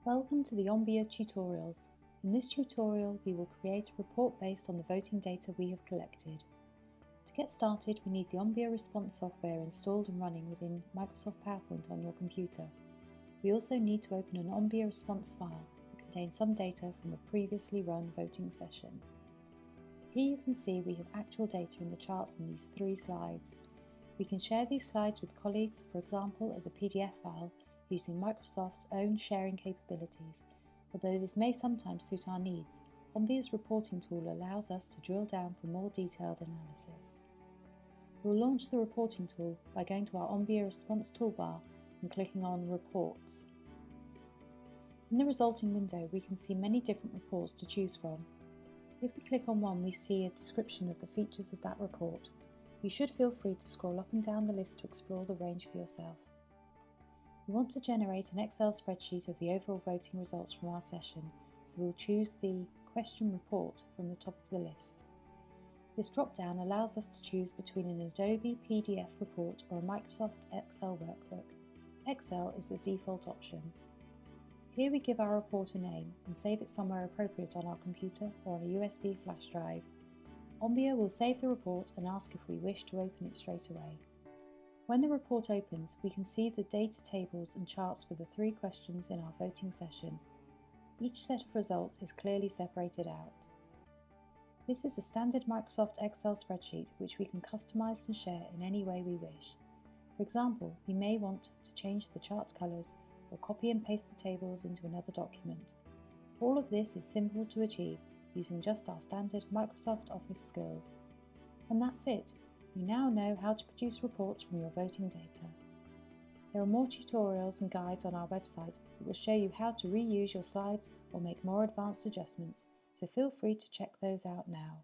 Welcome to the OMBEA tutorials. In this tutorial, we will create a report based on the voting data we have collected. To get started, we need the OMBEA response software installed and running within Microsoft PowerPoint on your computer. We also need to open an OMBEA response file that contains some data from a previously run voting session. Here you can see we have actual data in the charts in these 3 slides. We can share these slides with colleagues, for example as a PDF file, using Microsoft's own sharing capabilities. Although this may sometimes suit our needs, OMBEA's reporting tool allows us to drill down for more detailed analysis. We'll launch the reporting tool by going to our OMBEA response toolbar and clicking on Reports. In the resulting window, we can see many different reports to choose from. If we click on one, we see a description of the features of that report. You should feel free to scroll up and down the list to explore the range for yourself. We want to generate an Excel spreadsheet of the overall voting results from our session, so we'll choose the Question Report from the top of the list. This drop-down allows us to choose between an Adobe PDF report or a Microsoft Excel workbook. Excel is the default option. Here we give our report a name and save it somewhere appropriate on our computer or on a USB flash drive. OMBEA will save the report and ask if we wish to open it straight away. When the report opens, we can see the data tables and charts for the 3 questions in our voting session. Each set of results is clearly separated out. This is a standard Microsoft Excel spreadsheet which we can customize and share in any way we wish. For example, we may want to change the chart colors or copy and paste the tables into another document. All of this is simple to achieve using just our standard Microsoft Office skills. And that's it. You now know how to produce reports from your voting data. There are more tutorials and guides on our website that will show you how to reuse your slides or make more advanced adjustments, so feel free to check those out now.